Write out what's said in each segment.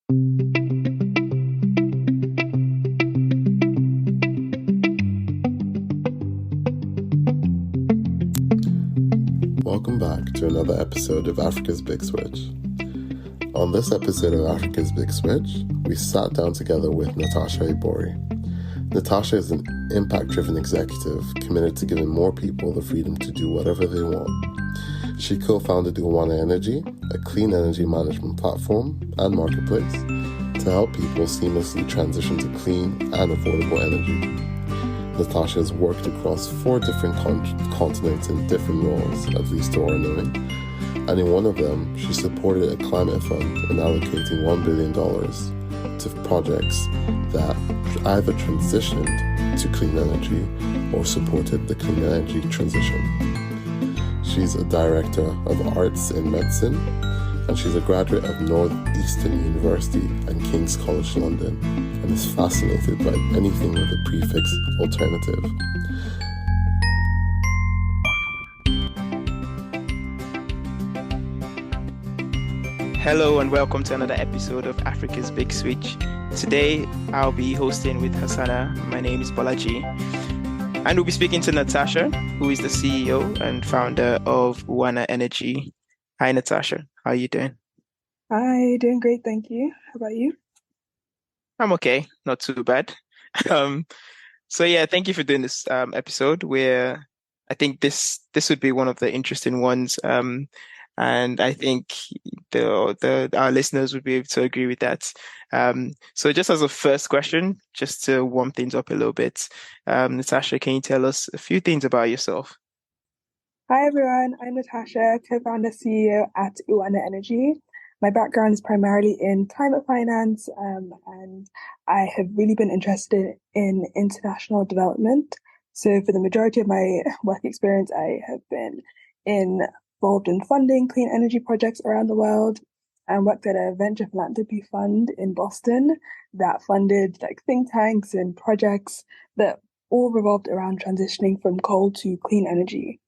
Welcome back to another episode of Africa's Big Switch. On this episode of Africa's Big Switch, we sat down together with Natasha Ibori. Natasha is an impact-driven executive committed to giving more people the freedom to do whatever they want. She co-founded Uwana Energy, a clean energy management platform and marketplace to help people seamlessly transition to clean and affordable energy. Natasha has worked across 4 different continents in different roles, at least to our knowing, and in one of them, she supported a climate fund in allocating $1 billion to projects that either transitioned to clean energy or supported the clean energy transition. She's a director of arts in medicine, and she's a graduate of Northeastern University and King's College London, and is fascinated by anything with the prefix alternative. Hello and welcome to another episode of Africa's Big Switch. Today I'll be hosting with Hassana. My name is Bolaji, and we'll be speaking to Natasha, who is the CEO and founder of Uwana Energy. Hi Natasha, how are you doing? Hi, doing great, thank you. How about you? I'm okay, not too bad. Thank you for doing this episode where I think this would be one of the interesting ones. And I think our listeners would be able to agree with that. So just as a first question, just to warm things up a little bit, Natasha, can you tell us a few things about yourself? Hi everyone, I'm Natasha, co-founder CEO at Uwana Energy. My background is primarily in climate finance, and I have really been interested in international development. So for the majority of my work experience, I have been involved in funding clean energy projects around the world, and worked at a venture philanthropy fund in Boston that funded think tanks and projects that all revolved around transitioning from coal to clean energy.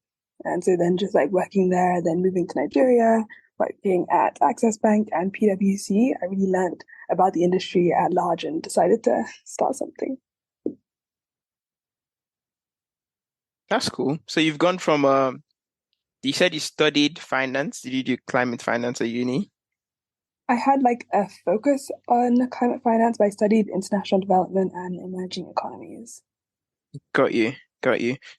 And so then just working there, then moving to Nigeria, working at Access Bank and PwC, I really learned about the industry at large and decided to start something. That's cool. So you've gone from you said you studied finance. Did you do climate finance at uni? I had a focus on climate finance, but I studied international development and emerging economies. Got you.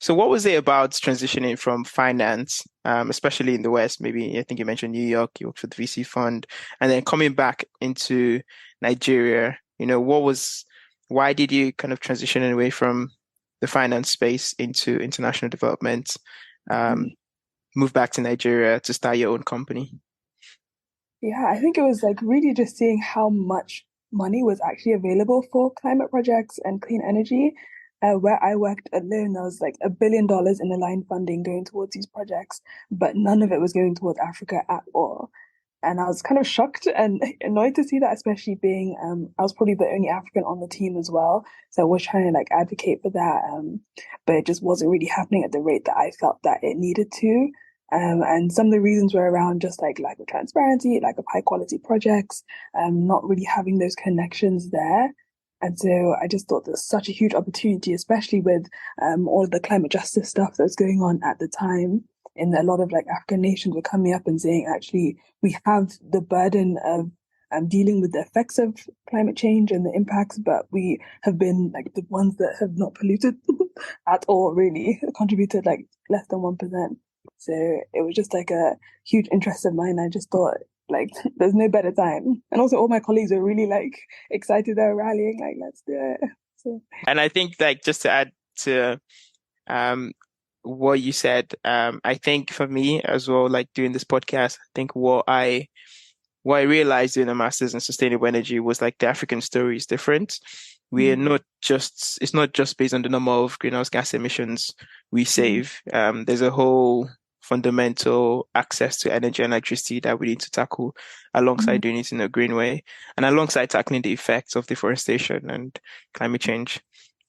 So what was it about transitioning from finance, especially in the West? Maybe I think you mentioned New York, you worked for the VC fund, and then coming back into Nigeria, why did you kind of transition away from the finance space into international development? Move back to Nigeria to start your own company? Yeah, I think it was really just seeing how much money was actually available for climate projects and clean energy. Where I worked alone, there was $1 billion in aligned funding going towards these projects, but none of it was going towards Africa at all. And I was kind of shocked and annoyed to see that, especially being, I was probably the only African on the team as well. So I was trying to advocate for that, but it just wasn't really happening at the rate that I felt that it needed to. And some of the reasons were around just lack of transparency, lack of high quality projects, not really having those connections there. And so I just thought there's such a huge opportunity, especially with all of the climate justice stuff that's going on at the time. And a lot of African nations were coming up and saying, actually, we have the burden of dealing with the effects of climate change and the impacts, but we have been the ones that have not polluted at all, really, contributed less than 1%. So it was just a huge interest of mine. I just thought, there's no better time. And also all my colleagues are really excited, they're rallying, let's do it. So. And I think just to add to what you said, I think for me as well, doing this podcast, I think what I realized doing a master's in sustainable energy was the African story is different. We are not just, it's not just based on the number of greenhouse gas emissions we save. There's a whole fundamental access to energy and electricity that we need to tackle alongside doing it in a green way and alongside tackling the effects of deforestation and climate change.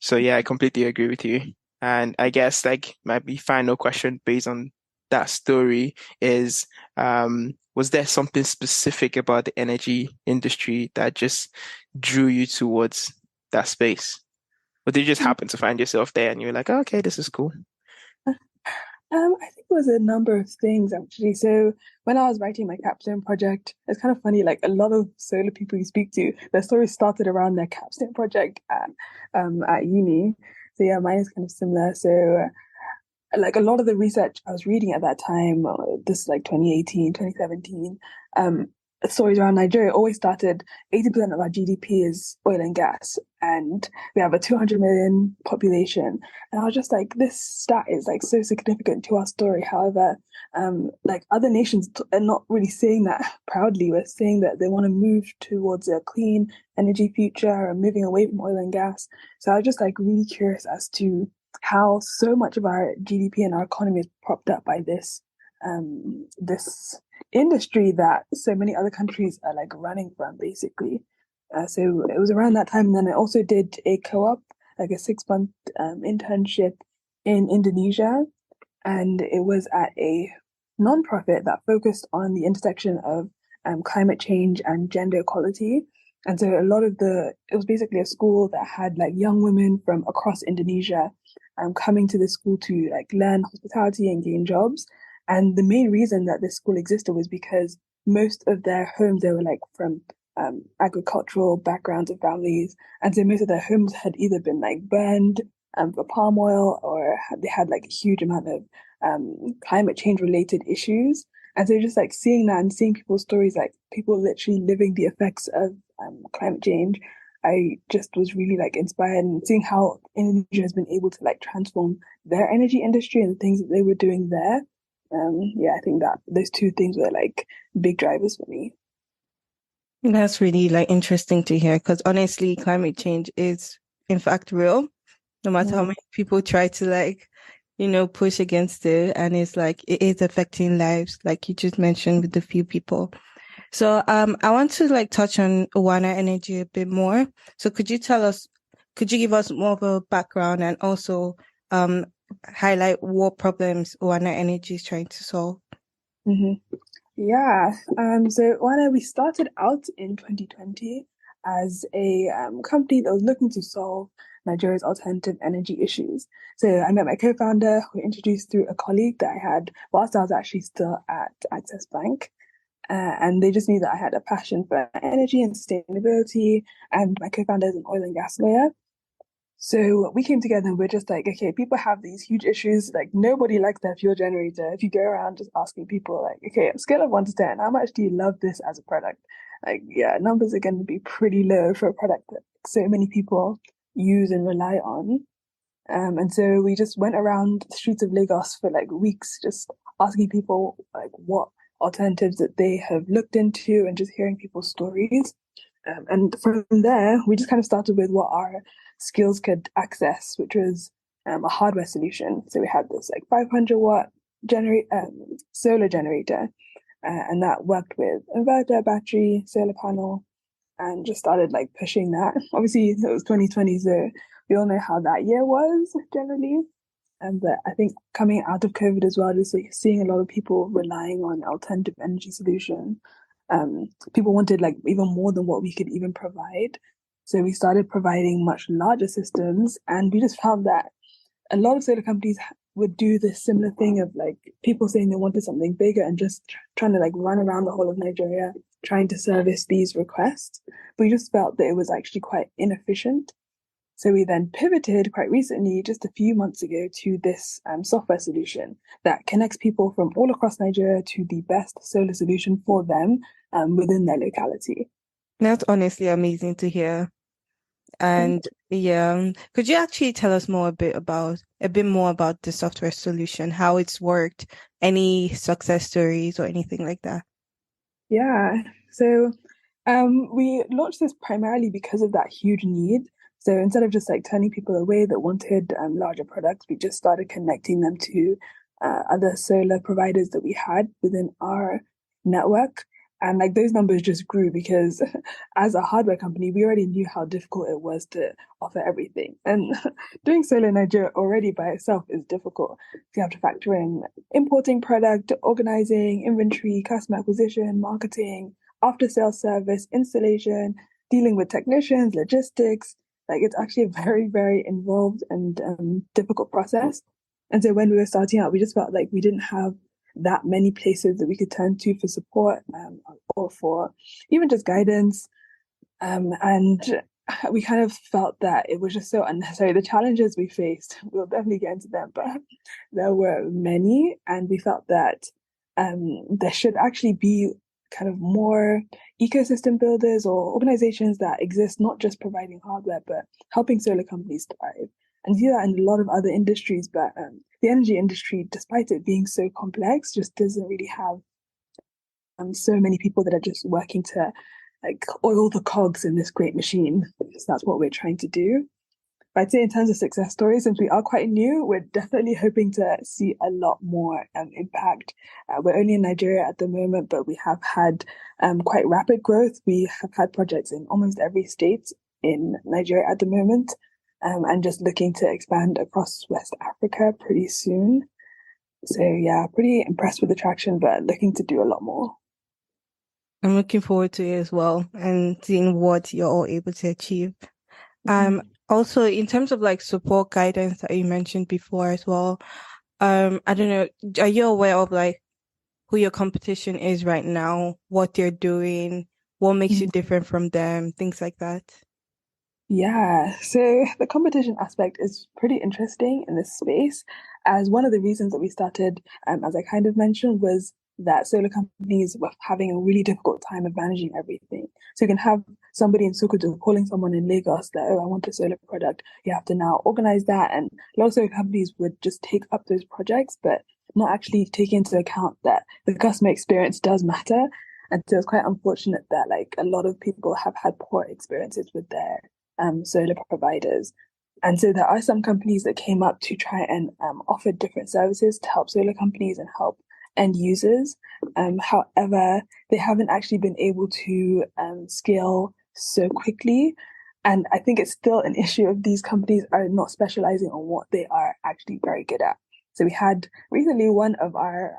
So yeah, I completely agree with you. And I guess my final question based on that story is, was was there something specific about the energy industry that just drew you towards that space? Or did you just happen to find yourself there and you were like, oh, okay, this is cool? I think it was a number of things actually. So when I was writing my capstone project, it's kind of funny, like a lot of solar people you speak to, their stories started around their capstone project at uni. So yeah, mine is kind of similar. So like a lot of the research I was reading at that time, this like 2018, 2017, stories around Nigeria always started 80% of our GDP is oil and gas, and we have a 200 million population. And I was just like, this stat is like so significant to our story. However, like other nations are not really saying that proudly. We're saying that they want to move towards a clean energy future and moving away from oil and gas. So I was just like really curious as to how so much of our GDP and our economy is propped up by this industry that so many other countries are like running from, basically. So it was around that time, and then I also did a co-op, like a 6-month internship in Indonesia, and it was at a nonprofit that focused on the intersection of climate change and gender equality. And so it was basically a school that had like young women from across Indonesia coming to the school to like learn hospitality and gain jobs. And the main reason that this school existed was because most of their homes, they were like from agricultural backgrounds of families. And so most of their homes had either been like burned for palm oil, or they had like a huge amount of climate change related issues. And so just like seeing that and seeing people's stories, like people literally living the effects of climate change, I just was really like inspired, and seeing how Indonesia has been able to like transform their energy industry and the things that they were doing there. Yeah, I think that those two things were like big drivers for me. That's really like interesting to hear, because honestly, climate change is in fact real, no matter how many people try to like, push against it. And it's like, it is affecting lives, like you just mentioned with the few people. So, I want to like touch on Uwana Energy a bit more. So could you give us more of a background, and also, highlight what problems Uwana Energy is trying to solve? Mm-hmm. Yeah. So Uwana, we started out in 2020 as a company that was looking to solve Nigeria's alternative energy issues. So I met my co-founder, who introduced through a colleague that I had whilst I was actually still at Access Bank. And they just knew that I had a passion for energy and sustainability, and my co-founder is an oil and gas lawyer. So we came together and we're just like, okay, people have these huge issues. Like nobody likes their fuel generator. If you go around just asking people like, okay, on a scale of 1 to 10, how much do you love this as a product? Like, yeah, numbers are going to be pretty low for a product that so many people use and rely on. And so we just went around the streets of Lagos for like weeks, just asking people like what alternatives that they have looked into, and just hearing people's stories. And from there, we just kind of started with what our skills could access, which was a hardware solution. So we had this like 500-watt solar generator, and that worked with inverter, battery, solar panel, and just started like pushing that. Obviously, it was 2020, so we all know how that year was generally. But I think coming out of COVID as well, just like seeing a lot of people relying on alternative energy solution. People wanted like even more than what we could even provide. So we started providing much larger systems, and we just found that a lot of solar companies would do this similar thing of like people saying they wanted something bigger and just trying to like run around the whole of Nigeria trying to service these requests. But we just felt that it was actually quite inefficient. So we then pivoted quite recently, just a few months ago, to this software solution that connects people from all across Nigeria to the best solar solution for them within their locality. That's honestly amazing to hear. And yeah, could you actually tell us a bit more about the software solution, how it's worked, any success stories or anything like that? Yeah. So we launched this primarily because of that huge need. So instead of just like turning people away that wanted larger products, we just started connecting them to other solar providers that we had within our network. And like those numbers just grew because as a hardware company, we already knew how difficult it was to offer everything. And doing solar in Nigeria already by itself is difficult. You have to factor in importing product, organizing, inventory, customer acquisition, marketing, after sales service, installation, dealing with technicians, logistics. Like it's actually a very, very involved and difficult process. And so when we were starting out, we just felt like we didn't have that many places that we could turn to for support or for even just guidance. And we kind of felt that it was just so unnecessary. The challenges we faced, we'll definitely get into them, but there were many. And we felt that there should actually be kind of more ecosystem builders or organizations that exist, not just providing hardware, but helping solar companies thrive. And you see that in a lot of other industries, but the energy industry, despite it being so complex, just doesn't really have so many people that are just working to like oil the cogs in this great machine. So that's what we're trying to do. But I'd say in terms of success stories, since we are quite new, we're definitely hoping to see a lot more impact. We're only in Nigeria at the moment, but we have had quite rapid growth. We have had projects in almost every state in Nigeria at the moment. And just looking to expand across West Africa pretty soon. So yeah, pretty impressed with the traction, but looking to do a lot more. I'm looking forward to it as well and seeing what you're all able to achieve. Also, in terms of like support guidance that you mentioned before as well, I don't know, are you aware of like who your competition is right now, what they're doing, what makes you different from them, things like that? Yeah, so the competition aspect is pretty interesting in this space, as one of the reasons that we started, as I kind of mentioned, was that solar companies were having a really difficult time of managing everything. So you can have somebody in Sokoto calling someone in Lagos that, oh, I want a solar product. You have to now organize that. And a lot of solar companies would just take up those projects, but not actually take into account that the customer experience does matter. And so it's quite unfortunate that like a lot of people have had poor experiences with their solar providers. And so there are some companies that came up to try and offer different services to help solar companies and help end users. However, they haven't actually been able to scale so quickly. And I think it's still an issue of these companies are not specializing on what they are actually very good at. So we had recently one of our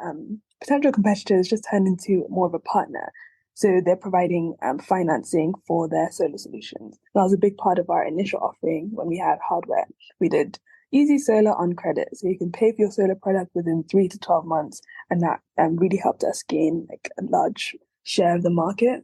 potential competitors just turned into more of a partner. So they're providing financing for their solar solutions. That was a big part of our initial offering when we had hardware. We did easy solar on credit. So you can pay for your solar product within 3 to 12 months. And that really helped us gain like a large share of the market.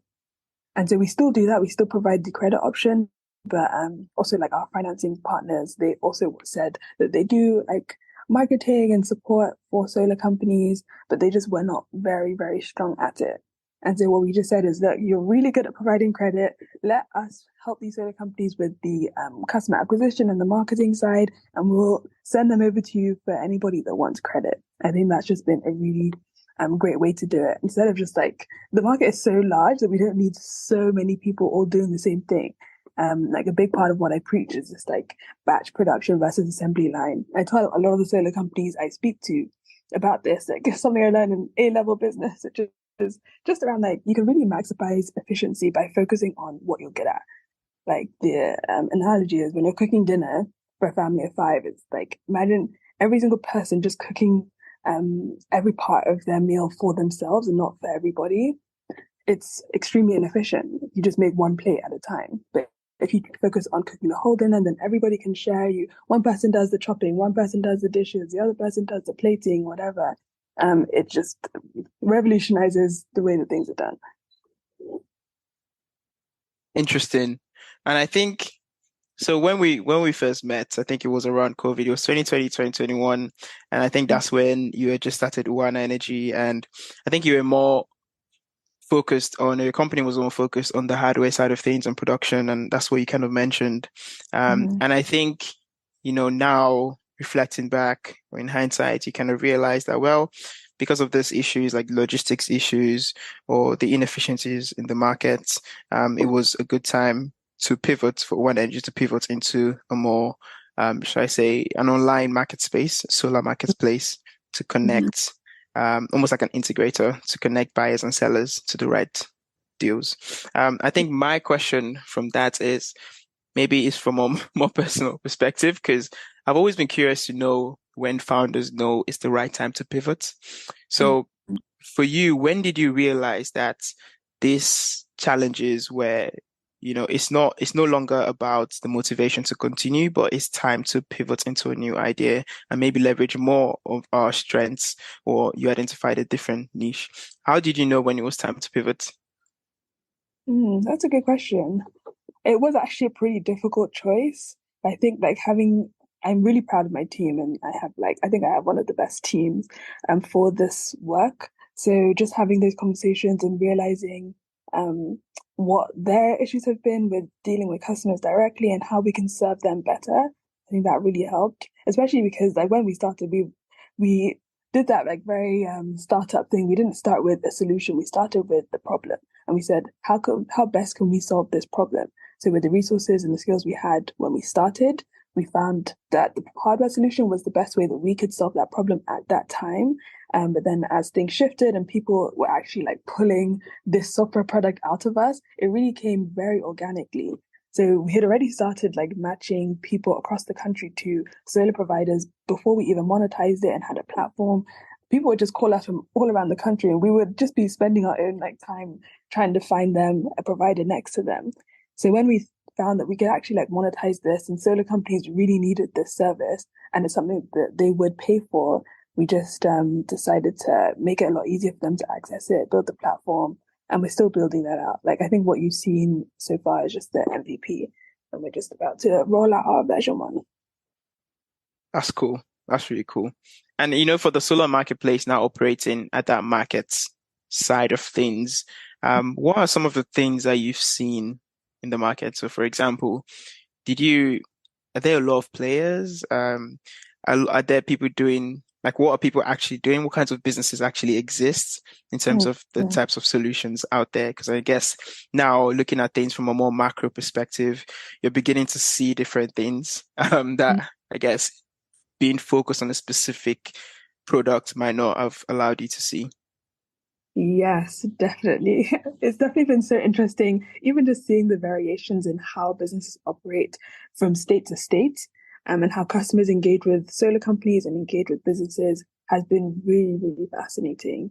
And so we still do that. We still provide the credit option. But also like our financing partners, they also said that they do like marketing and support for solar companies, but they just were not very, very strong at it. And so what we just said is that you're really good at providing credit. Let us help these solar companies with the customer acquisition and the marketing side, and we'll send them over to you for anybody that wants credit. I think that's just been a really great way to do it. Instead of just like, the market is so large that we don't need so many people all doing the same thing. Like a big part of what I preach is just like batch production versus assembly line. I tell a lot of the solar companies I speak to about this, like something I learned in A-level business, which is just around like you can really maximize efficiency by focusing on what you're good at. Like the analogy is when you're cooking dinner for a family of 5, it's like imagine every single person just cooking every part of their meal for themselves and not for everybody. It's extremely inefficient. You just make one plate at a time. But if you focus on cooking the whole dinner, then everybody can share. One person does the chopping, one person does the dishes, the other person does the plating, whatever. It just revolutionizes the way that things are done. Interesting. And I think so when we first met, I think it was around COVID. It was 2020, 2021. And I think that's when you had just started Uwana Energy. And I think you were more focused on, your company was more focused on the hardware side of things and production. And that's what you kind of mentioned. And I think, now reflecting back or in hindsight, you kind of realize that, well, because of these issues like logistics issues or the inefficiencies in the market, it was a good time to pivot for Uwana Energy to pivot into a more, should I say, an online market space, solar marketplace to connect almost like an integrator to connect buyers and sellers to the right deals. I think my question from that is maybe it's from a more personal perspective, because I've always been curious to know when founders know it's the right time to pivot. So for you, when did you realize that these challenges were, it's no longer about the motivation to continue, but it's time to pivot into a new idea and maybe leverage more of our strengths, or you identified a different niche? How did you know when it was time to pivot? That's a good question. It was actually a pretty difficult choice. I think I'm really proud of my team, and I think I have one of the best teams for this work. So just having those conversations and realizing um what their issues have been with dealing with customers directly and how we can serve them better, I think that really helped. Especially because like when we started, we did that like very startup thing. We didn't start with a solution, we started with the problem. And we said, how best can we solve this problem? So with the resources and the skills we had when we started, we found that the hardware solution was the best way that we could solve that problem at that time. But then as things shifted and people were actually like pulling this software product out of us, it really came very organically. So we had already started like matching people across the country to solar providers before we even monetized it and had a platform. People would just call us from all around the country, and we would just be spending our own like time trying to find them a provider next to them. So when we found that we could actually like monetize this and solar companies really needed this service and it's something that they would pay for, we just decided to make it a lot easier for them to access it, build the platform, and we're still building that out. Like I think what you've seen so far is just the MVP, and we're just about to roll out our version 1. That's cool. That's really cool. And for the solar marketplace now operating at that market side of things, what are some of the things that you've seen in the market? So for example, are there a lot of players? Are there people doing, like, what are people actually doing? What kinds of businesses actually exist in terms of the types of solutions out there? Because I guess now looking at things from a more macro perspective, you're beginning to see different things that I guess being focused on a specific product might not have allowed you to see. Yes, definitely. It's definitely been so interesting, even just seeing the variations in how businesses operate from state to state, and how customers engage with solar companies and engage with businesses has been really, really fascinating.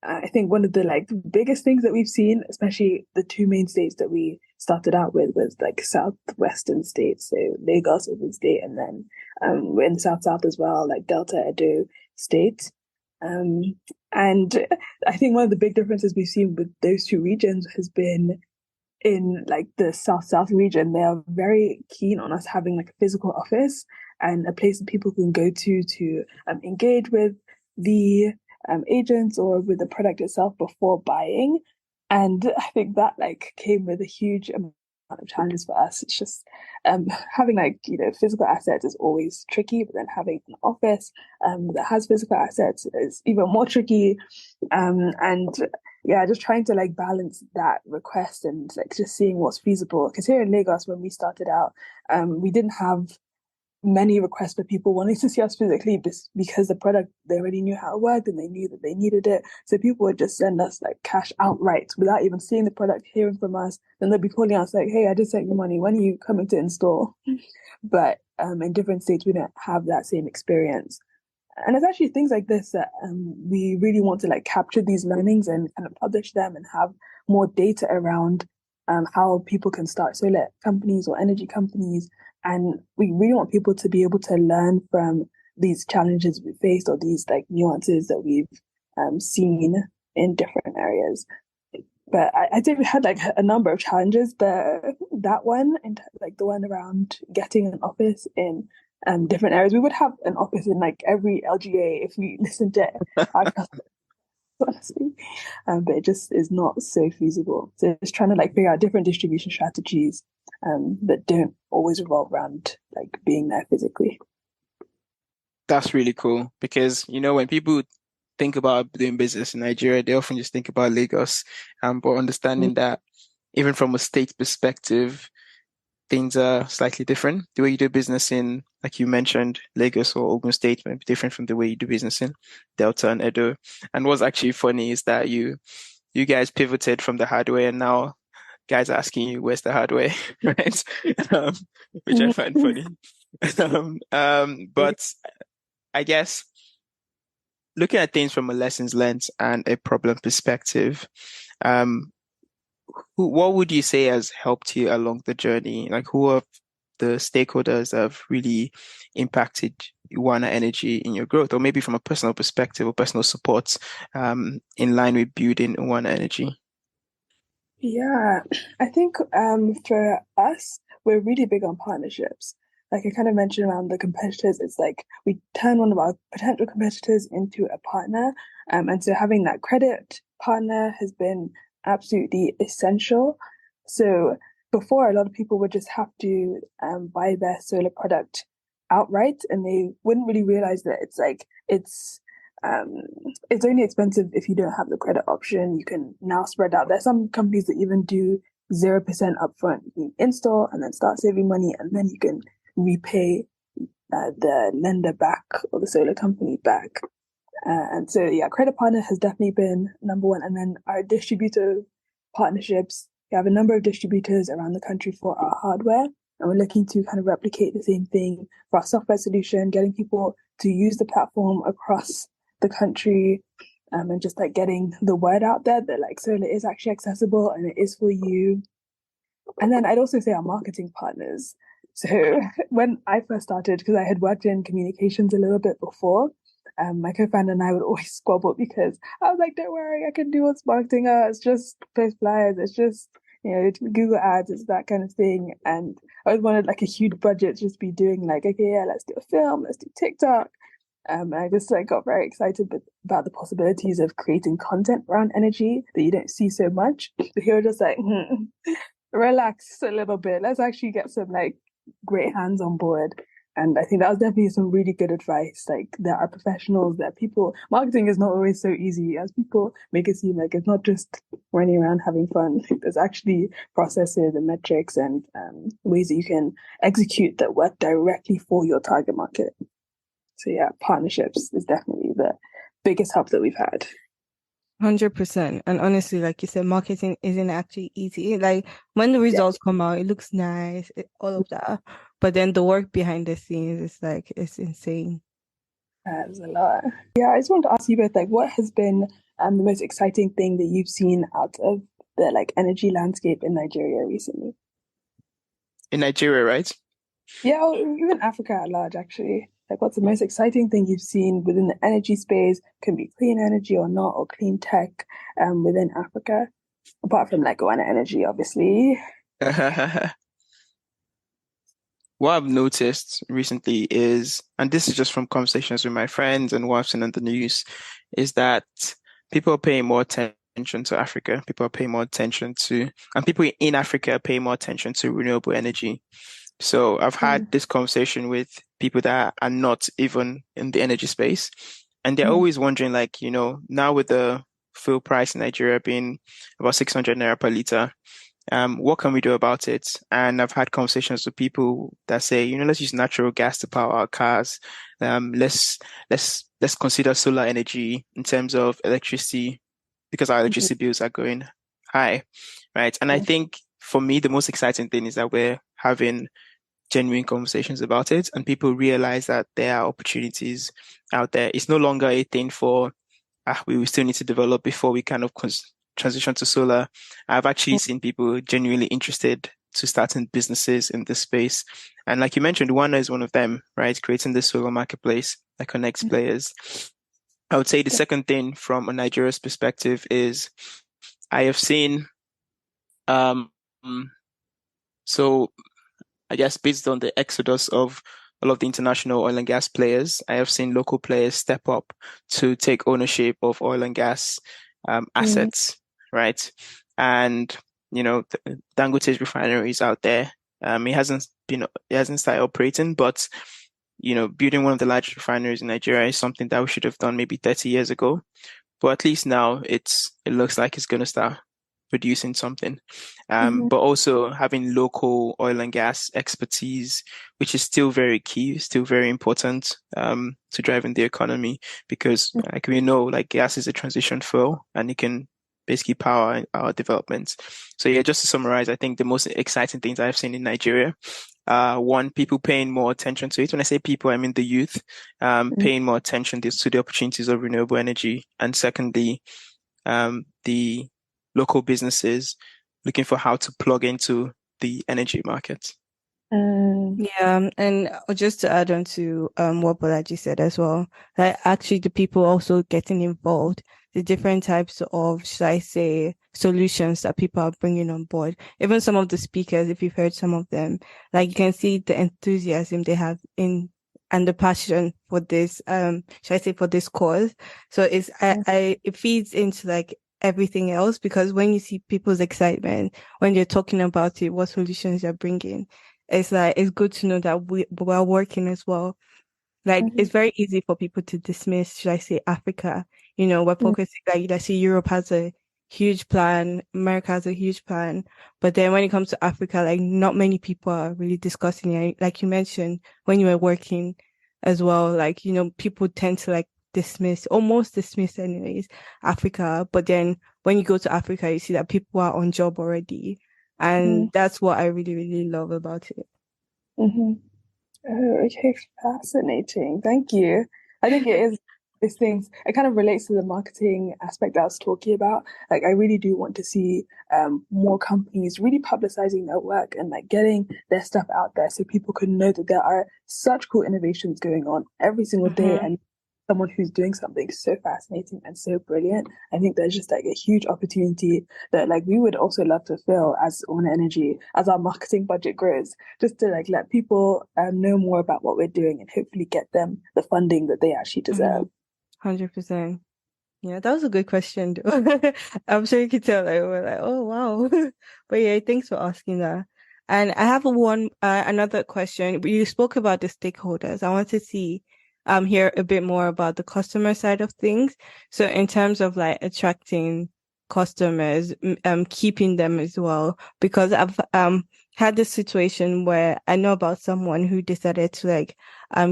I think one of the like biggest things that we've seen, especially the two main states that we started out with, was like southwestern states, so Lagos was the state, and then we're in the south as well, like Delta, Edo state. And I think one of the big differences we've seen with those two regions has been in like the south region. They are very keen on us having like a physical office and a place that people can go to engage with the agents or with the product itself before buying. And I think that like came with a huge amount of challenges for us. It's just having like physical assets is always tricky, but then having an office that has physical assets is even more tricky. And yeah, just trying to like balance that request and like just seeing what's feasible. Because here in Lagos, when we started out, we didn't have many requests for people wanting to see us physically because the product, they already knew how it worked and they knew that they needed it. So people would just send us like cash outright without even seeing the product, hearing from us. Then they'll be calling us like, hey, I just sent you money. When are you coming to install? But in different states, we don't have that same experience. And it's actually things like this that we really want to like capture these learnings and kind of publish them and have more data around how people can start solar companies or energy companies. And we really want people to be able to learn from these challenges we faced or these like nuances that we've seen in different areas. But I think we had like a number of challenges. That one, and like the one around getting an office in different areas. We would have an office in like every LGA if we listened to our customers, honestly. But it just is not so feasible. So just trying to like figure out different distribution strategies that don't always revolve around like being there physically. That's really cool because, when people think about doing business in Nigeria, they often just think about Lagos. But understanding that even from a state perspective, things are slightly different. The way you do business in, like you mentioned, Lagos or Ogun State might be different from the way you do business in Delta and Edo. And what's actually funny is that you guys pivoted from the hardware and now guys are asking you where's the hardware, right? Um, which I find funny. But I guess looking at things from a lessons lens and a problem perspective, um, what would you say has helped you along the journey? Like, who are the stakeholders that have really impacted Uwana Energy in your growth, or maybe from a personal perspective or personal support, in line with building Uwana Energy? Yeah, I think for us, we're really big on partnerships. Like I kind of mentioned around the competitors, it's like we turn one of our potential competitors into a partner. And so having that credit partner has been absolutely essential. So before, a lot of people would just have to buy their solar product outright, and they wouldn't really realize that um, it's only expensive if you don't have the credit option. You can now spread out. There's some companies that even do 0% upfront. You can install and then start saving money, and then you can repay the lender back or the solar company back. And so, yeah, credit partner has definitely been number one. And then our distributor partnerships. We have a number of distributors around the country for our hardware, and we're looking to kind of replicate the same thing for our software solution, getting people to use the platform across the country, and just like getting the word out there that like solar is actually accessible and it is for you. And then I'd also say our marketing partners. So when I first started, because I had worked in communications a little bit before, my co-founder and I would always squabble because I was like, don't worry, I can do what's marketing. It's just post flyers. It's just, Google ads. It's that kind of thing. And I always wanted like a huge budget to just be doing like, okay, yeah, let's do a film, let's do TikTok. And I just like got very excited about the possibilities of creating content around energy that you don't see so much. But here we're just like, relax a little bit. Let's actually get some like great hands on board. And I think that was definitely some really good advice. Like there are professionals, there are people. Marketing is not always so easy as people make it seem. Like it's not just running around having fun. There's actually processes and metrics and ways that you can execute that work directly for your target market. So yeah, partnerships is definitely the biggest help that we've had. 100%. And honestly, like you said, marketing isn't actually easy. Like when the results come out, it looks nice, all of that. But then the work behind the scenes is like, it's insane. There's a lot. Yeah, I just want to ask you both, like, what has been the most exciting thing that you've seen out of the like energy landscape in Nigeria recently? In Nigeria, right? Yeah, or even Africa at large, actually. Like, what's the most exciting thing you've seen within the energy space? Can be clean energy or not, or clean tech within Africa, apart from like Uwana Energy, obviously. What I've noticed recently is, and this is just from conversations with my friends and what I've seen on the news, is that people are paying more attention to Africa. People are paying more attention to, and people in Africa are paying more attention to renewable energy. So I've had this conversation with people that are not even in the energy space, and they're always wondering, like, now with the fuel price in Nigeria being about 600 naira per liter, what can we do about it? And I've had conversations with people that say, let's use natural gas to power our cars. Let's consider solar energy in terms of electricity because our electricity bills are going high, right? And I think for me, the most exciting thing is that we're having genuine conversations about it and people realize that there are opportunities out there. It's no longer a thing for, we will still need to develop before we kind of transition to solar. I've actually seen people genuinely interested to starting businesses in this space. And like you mentioned, Uwana is one of them, right? Creating this solar marketplace that connects players. I would say the second thing from a Nigeria's perspective is I have seen, so I guess based on the exodus of all of the international oil and gas players, I have seen local players step up to take ownership of oil and gas assets, right? And Dangote's refinery is out there. It hasn't started operating, but building one of the largest refineries in Nigeria is something that we should have done maybe 30 years ago. But at least now it looks like it's going to start producing something. Mm-hmm. But also having local oil and gas expertise, which is still very key, still very important to driving the economy, because like we know, like gas is a transition fuel and it can basically power our developments. So yeah, just to summarize, I think the most exciting things I've seen in Nigeria, one, people paying more attention to it. When I say people, I mean the youth, paying more attention to the opportunities of renewable energy. And secondly, the local businesses looking for how to plug into the energy market. Yeah, and just to add on to what Bolaji said as well, like actually the people also getting involved, the different types of, should I say, solutions that people are bringing on board. Even some of the speakers, if you've heard some of them, like you can see the enthusiasm they have in and the passion for this, should I say, for this cause. So it feeds into like everything else, because when you see people's excitement when they're talking about it, what solutions they're bringing, it's like it's good to know that we're working as well. Like it's very easy for people to dismiss, should I say, Africa. We're focusing, like let's say Europe has a huge plan, America has a huge plan, but then when it comes to Africa, like not many people are really discussing it. Like you mentioned when you were working as well, like people tend to like almost dismiss anyways, Africa. But then when you go to Africa, you see that people are on job already. And that's what I really, really love about it. Mm-hmm. Oh, okay, fascinating. Thank you. I think it is these things. It kind of relates to the marketing aspect that I was talking about. Like, I really do want to see more companies really publicizing their work and like getting their stuff out there so people can know that there are such cool innovations going on every single day, and someone who's doing something so fascinating and so brilliant. I think there's just like a huge opportunity that like we would also love to fill as Uwana Energy as our marketing budget grows, just to like let people know more about what we're doing and hopefully get them the funding that they actually deserve. 100%. Yeah, that was a good question, though. I'm sure you could tell, like, we're like, oh, wow. But yeah, thanks for asking that. And I have another question. You spoke about the stakeholders. I want to hear a bit more about the customer side of things. So in terms of like attracting customers, keeping them as well, because I've had this situation where I know about someone who decided to like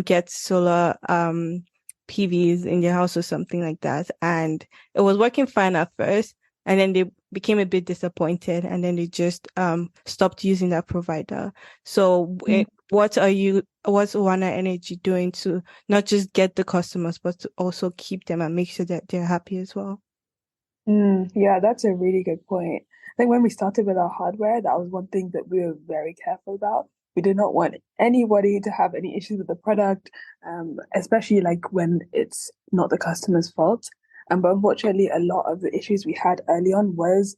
get solar PVs in their house or something like that. And it was working fine at first. And then they became a bit disappointed and then they just stopped using that provider. So what's Uwana Energy doing to not just get the customers, but to also keep them and make sure that they're happy as well? Yeah, that's a really good point. I think when we started with our hardware, that was one thing that we were very careful about. We did not want anybody to have any issues with the product, especially like when it's not the customer's fault. But unfortunately, a lot of the issues we had early on was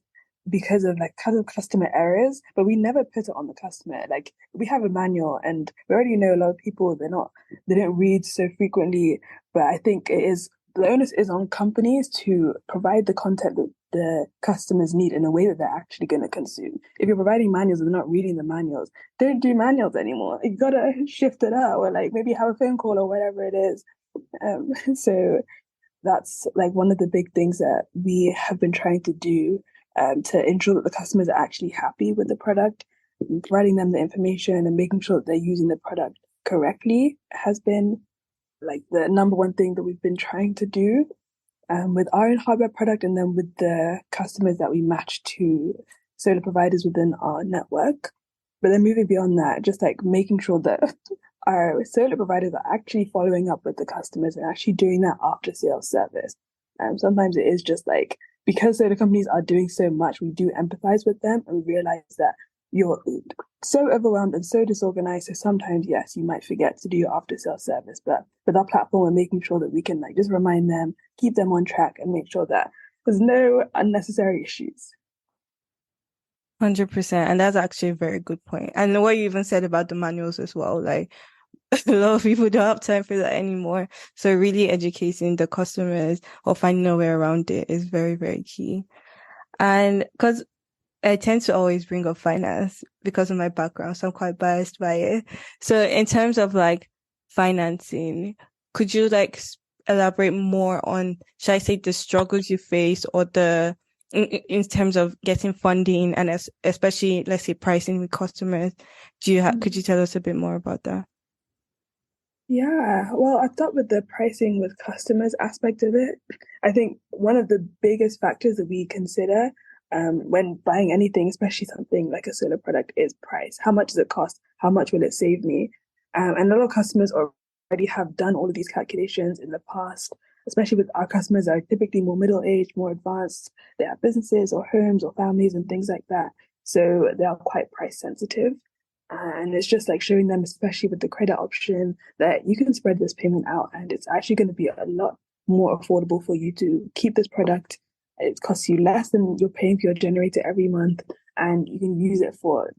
because of like kind of customer errors, but we never put it on the customer. Like we have a manual and we already know a lot of people, they don't read so frequently, but I think the onus is on companies to provide the content that the customers need in a way that they're actually going to consume. If you're providing manuals and they're not reading the manuals, don't do manuals anymore. You gotta shift it out, or like maybe have a phone call or whatever it is. So that's like one of the big things that we have been trying to do to ensure that the customers are actually happy with the product, providing them the information and making sure that they're using the product correctly has been like the number one thing that we've been trying to do with our own hardware product, and then with the customers that we match to solar providers within our network. But then moving beyond that, just like making sure that our solar providers are actually following up with the customers and actually doing that after sales service. Sometimes it is just like, because solar companies are doing so much, we do empathize with them and we realize that you're so overwhelmed and so disorganized. So sometimes, yes, you might forget to do your after sales service, but with our platform, we're making sure that we can like just remind them, keep them on track, and make sure that there's no unnecessary issues. 100%. And that's actually a very good point. And what you even said about the manuals as well, like a lot of people don't have time for that anymore. So really educating the customers or finding a way around it is very, very key. And because I tend to always bring up finance because of my background, so I'm quite biased by it. So in terms of like financing, could you like elaborate more on, should I say, the struggles you face or the in terms of getting funding and especially, let's say, pricing with customers? Could you tell us a bit more about that? Yeah, well, I'll start with the pricing with customers aspect of it. I think one of the biggest factors that we consider when buying anything, especially something like a solar product, is price. How much does it cost? How much will it save me? And a lot of customers already have done all of these calculations in the past, especially with our customers that are typically more middle-aged, more advanced. They have businesses or homes or families and things like that. So they are quite price sensitive. And it's just like showing them, especially with the credit option, that you can spread this payment out and it's actually going to be a lot more affordable for you to keep this product. It costs you less than you're paying for your generator every month, and you can use it for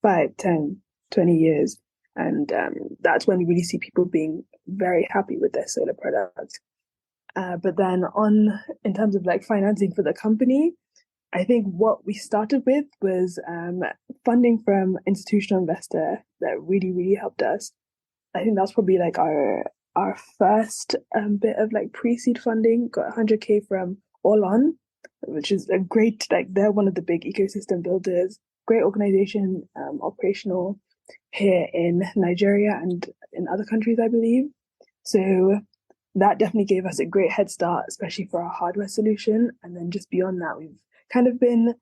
5, 10, 20 years. And that's when we really see people being very happy with their solar product. But then in terms of like financing for the company, I think what we started with was funding from institutional investor that really, really helped us. I think that's probably like our first bit of like pre-seed funding. Got 100K from All On, which is a great, like they're one of the big ecosystem builders, great organization, operational here in Nigeria and in other countries, I believe. So that definitely gave us a great head start, especially for our hardware solution. And then just beyond that, we've kind of been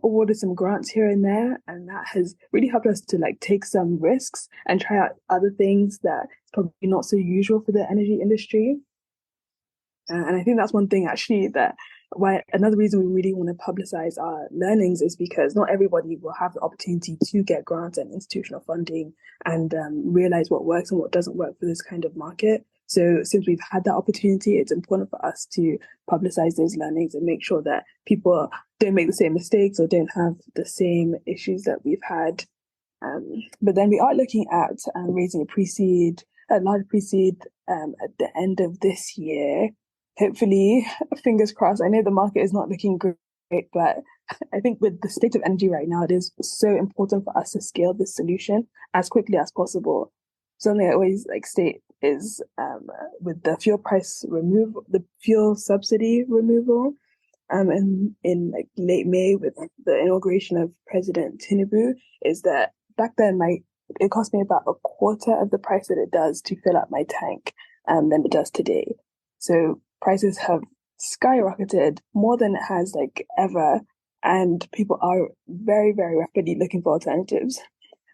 awarded some grants here and there, and that has really helped us to like take some risks and try out other things that probably not so usual for the energy industry. And I think that's one thing actually why another reason we really want to publicize our learnings is because not everybody will have the opportunity to get grants and institutional funding and realize what works and what doesn't work for this kind of market. So since we've had that opportunity, it's important for us to publicize those learnings and make sure that people don't make the same mistakes or don't have the same issues that we've had. But then we are looking at raising a large pre-seed at the end of this year. Hopefully, fingers crossed. I know the market is not looking great, but I think with the state of energy right now, it is so important for us to scale this solution as quickly as possible. Something I always like state is with the fuel price removal, the fuel subsidy removal, in like late May with the inauguration of President Tinubu, is that back then it cost me about a quarter of the price that it does to fill up my tank than it does today. So prices have skyrocketed more than it has like ever, and people are very, very rapidly looking for alternatives.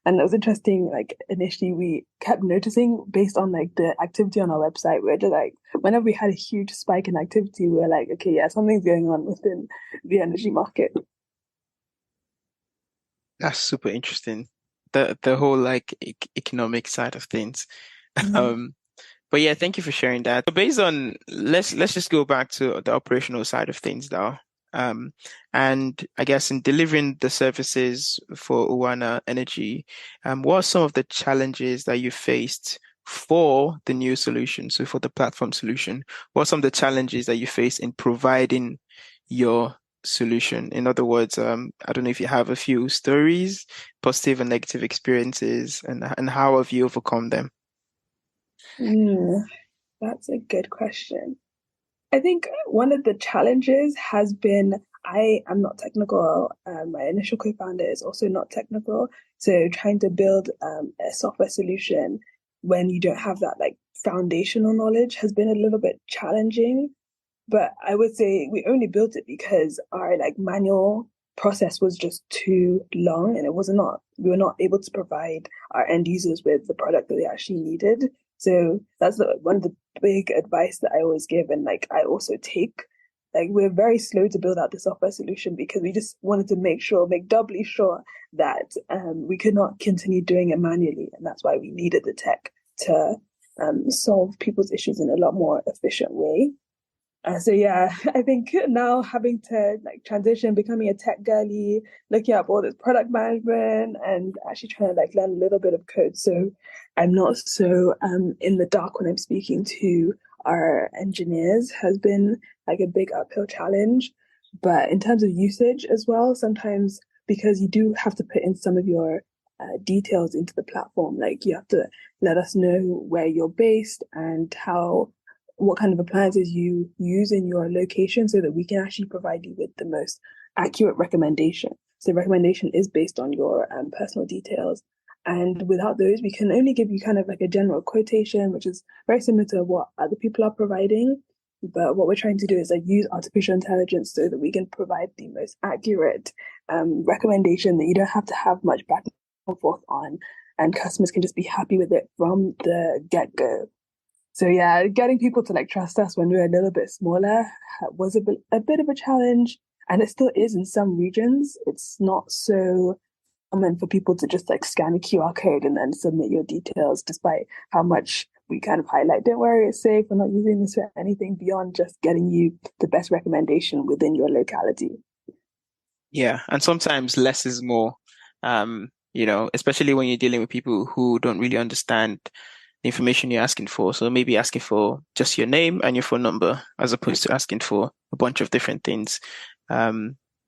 And it was interesting, like initially we kept noticing based on like the activity on our website, we're just like, whenever we had a huge spike in activity, we were like, okay, yeah, something's going on within the energy market. That's super interesting. The whole like economic side of things. Mm-hmm. But yeah, thank you for sharing that. So based on let's just go back to the operational side of things now. And I guess in delivering the services for Uwana Energy, what are some of the challenges that you faced for the new solution? So for the platform solution, what are some of the challenges that you face in providing your solution? In other words, I don't know if you have a few stories, positive and negative experiences, and how have you overcome them? That's a good question. I think one of the challenges has been I am not technical. My initial co-founder is also not technical. So trying to build a software solution when you don't have that like foundational knowledge has been a little bit challenging. But I would say we only built it because our like manual process was just too long, and we were not able to provide our end users with the product that they actually needed. So that's one of the big advice that I always give, and like I also take. Like we're very slow to build out the software solution because we just wanted to make doubly sure that we could not continue doing it manually, and that's why we needed the tech to solve people's issues in a lot more efficient way. So yeah, I think now having to like transition, becoming a tech girly, looking up all this product management and actually trying to like learn a little bit of code. So I'm not so in the dark when I'm speaking to our engineers has been like a big uphill challenge. But in terms of usage as well, sometimes because you do have to put in some of your details into the platform, like you have to let us know where you're based and what kind of appliances you use in your location so that we can actually provide you with the most accurate recommendation. So recommendation is based on your personal details. And without those, we can only give you kind of like a general quotation, which is very similar to what other people are providing. But what we're trying to do is like use artificial intelligence so that we can provide the most accurate recommendation that you don't have to have much back and forth on, and customers can just be happy with it from the get-go. So yeah, getting people to like trust us when we're a little bit smaller was a bit of a challenge, and it still is in some regions. It's not so common for people to just like scan a QR code and then submit your details, despite how much we kind of highlight, don't worry, it's safe. We're not using this for anything beyond just getting you the best recommendation within your locality. Yeah, and sometimes less is more. Especially when you're dealing with people who don't really understand the information you're asking for. So maybe asking for just your name and your phone number as opposed to asking for a bunch of different things.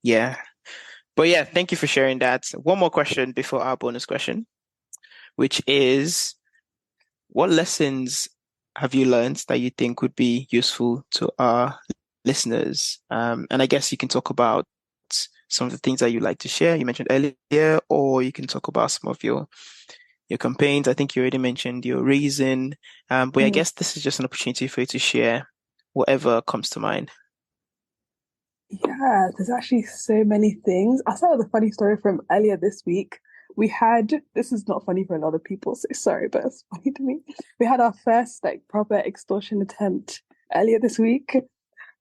Yeah. But yeah, thank you for sharing that. One more question before our bonus question, which is, what lessons have you learned that you think would be useful to our listeners? And I guess you can talk about some of the things that you like to share. You mentioned earlier, or you can talk about some of your campaigns. I think you already mentioned your reason. But I guess this is just an opportunity for you to share whatever comes to mind. Yeah, there's actually so many things. I'll start with a funny story from earlier this week. This is not funny for a lot of people, so sorry, but it's funny to me. We had our first like proper extortion attempt earlier this week.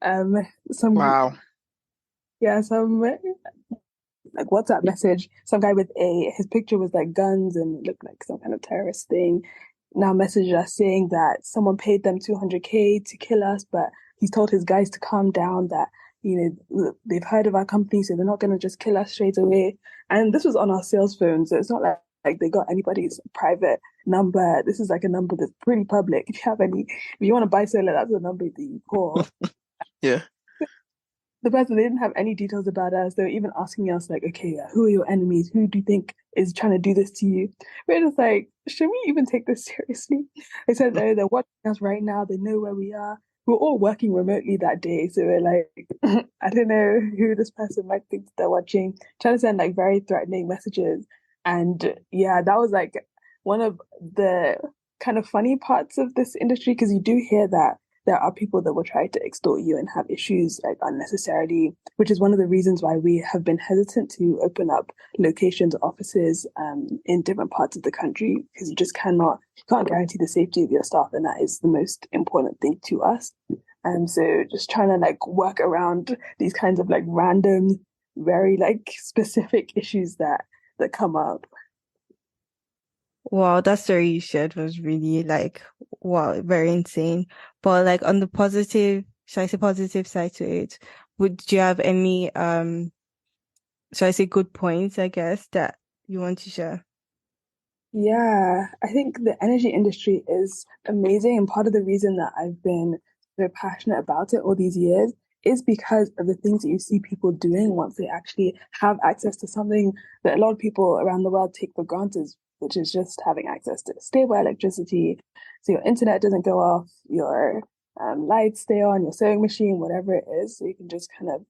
Wow. Some like WhatsApp message. Some guy with his picture was like guns and it looked like some kind of terrorist thing. Now messaged us saying that someone paid them 200K to kill us, but he's told his guys to calm down, that they've heard of our company, so they're not going to just kill us straight away. And this was on our sales phone, so it's not like they got anybody's private number. This is like a number that's pretty public. If you want to buy solar, that's the number that you call. Yeah. The person, they didn't have any details about us. They were even asking us like, okay, who are your enemies? Who do you think is trying to do this to you? We're just like, should we even take this seriously? They said, no, they're watching us right now. They know where we are. We're all working remotely that day. So we're like, I don't know who this person might think they're watching, trying to send like very threatening messages. And yeah, that was like one of the kind of funny parts of this industry, because you do hear that there are people that will try to extort you and have issues like unnecessarily, which is one of the reasons why we have been hesitant to open up locations, offices in different parts of the country, because you can't guarantee the safety of your staff, and that is the most important thing to us. And so just trying to like work around these kinds of like random, very like specific issues that come up. Wow, that story you shared was really like, wow, very insane. But like on the positive, should I say positive side to it, would you have any should I say good points, I guess, that you want to share? Yeah, I think the energy industry is amazing, and part of the reason that I've been so passionate about it all these years is because of the things that you see people doing once they actually have access to something that a lot of people around the world take for granted, which is just having access to stable electricity, so your internet doesn't go off, your lights stay on, your sewing machine, whatever it is, so you can just kind of,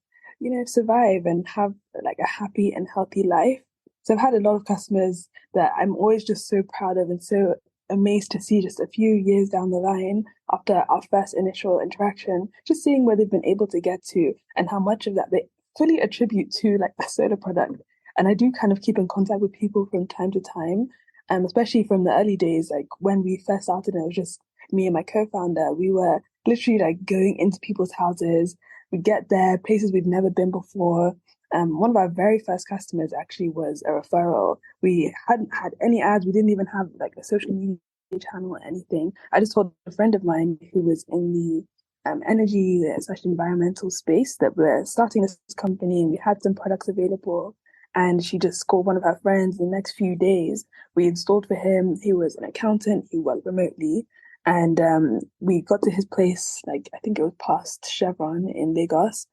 survive and have like a happy and healthy life. So I've had a lot of customers that I'm always just so proud of and so amazed to see just a few years down the line after our first initial interaction, just seeing where they've been able to get to and how much of that they fully attribute to like the solar product. And I do kind of keep in contact with people from time to time, especially from the early days, like when we first started, and it was just me and my co-founder. We were literally like going into people's houses. We get there, places we've never been before. One of our very first customers actually was a referral. We hadn't had any ads. We didn't even have like a social media channel or anything. I just told a friend of mine who was in the energy, especially environmental space, that we're starting this company and we had some products available. And she just called one of her friends the next few days. We installed for him. He was an accountant. He worked remotely. And we got to his place, like I think it was past Chevron in Lagos.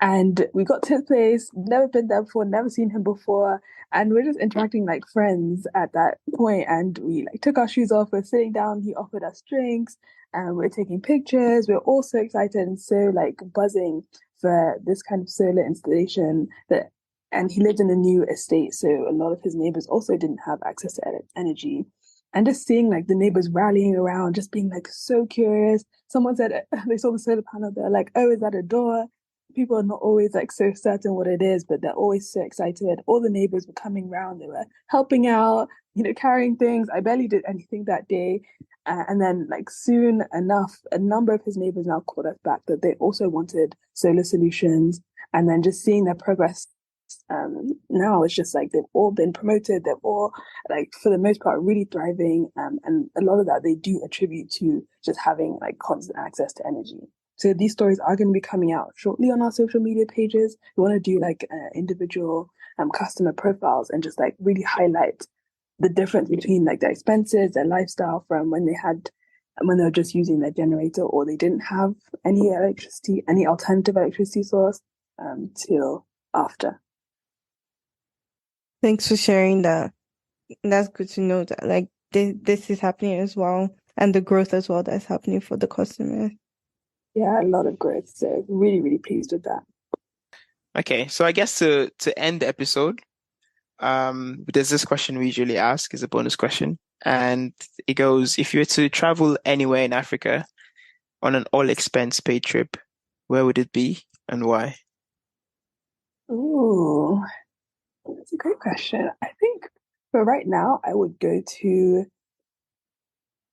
And we got to his place, never been there before, never seen him before. And we're just interacting like friends at that point. And we like took our shoes off, we're sitting down, he offered us drinks. We're taking pictures. We're all so excited and so like buzzing for this kind of solar installation and he lived in a new estate, so a lot of his neighbors also didn't have access to energy. And just seeing like the neighbors rallying around, just being like so curious. Someone said they saw the solar panel, they're like, oh, is that a door? People are not always like so certain what it is, but they're always so excited. All the neighbors were coming around, they were helping out, carrying things. I barely did anything that day. And then like soon enough, a number of his neighbors now called us back that they also wanted solar solutions. And then just seeing their progress now it's just like they've all been promoted. They've all like for the most part really thriving. And a lot of that they do attribute to just having like constant access to energy. So these stories are going to be coming out shortly on our social media pages. We want to do like individual customer profiles and just like really highlight the difference between like their expenses, their lifestyle from when they were just using their generator or they didn't have any electricity, any alternative electricity source till after. Thanks for sharing that. That's good to know that like this is happening as well, and the growth as well that's happening for the customers. Yeah, a lot of growth. So really, really pleased with that. Okay, so I guess to end the episode, there's this question we usually ask, is a bonus question, and it goes: if you were to travel anywhere in Africa on an all expense paid trip, where would it be and why? Ooh, that's a great question. I think for right now, I would go to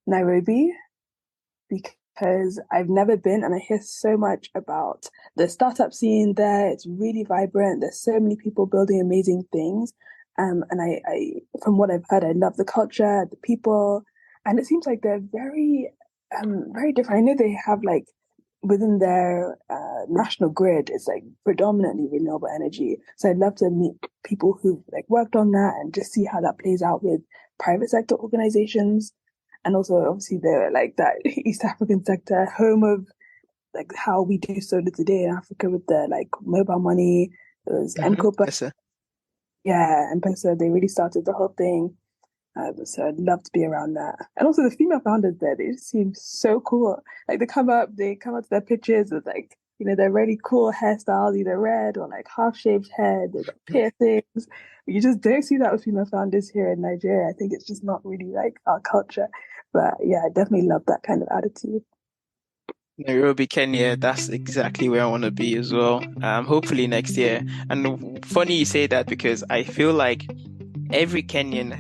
Nairobi because I've never been and I hear so much about the startup scene there. It's really vibrant. There's so many people building amazing things. And I from what I've heard, I love the culture, the people, and it seems like they're very, very different. I know they have like within their national grid, it's like predominantly renewable energy. So I'd love to meet people who've like worked on that and just see how that plays out with private sector organizations. And also obviously they're like that East African sector, home of like how we do solar today in Africa with the like mobile money, those M-Kopa. Yeah, M-Pesa, they really started the whole thing. So I'd love to be around that. And also the female founders there, they just seem so cool. Like they come up to their pictures with like, they're really cool hairstyles, either red or like half-shaved head, they've got piercings. You just don't see that with female founders here in Nigeria. I think it's just not really like our culture. But yeah, I definitely love that kind of attitude. Nairobi, Kenya, that's exactly where I want to be as well. Hopefully next year. And funny you say that because I feel like every Kenyan,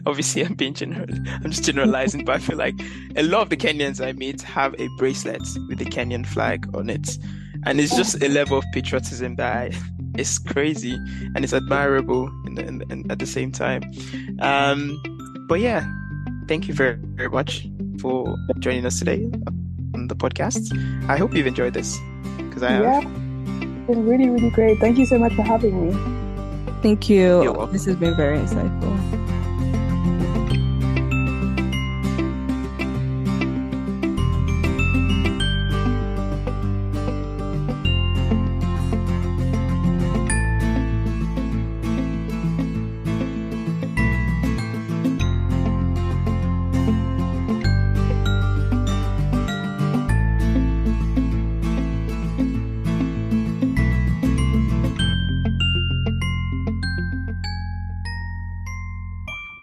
obviously I'm just generalizing, but I feel like a lot of the Kenyans I meet have a bracelet with the Kenyan flag on it. And it's just a level of patriotism that is crazy and it's admirable at the same time. But yeah, thank you very, very much for joining us today on the podcast. I hope you've enjoyed this because I have. Yeah, it's been really, really great. Thank you so much for having me. Thank you. This has been very insightful.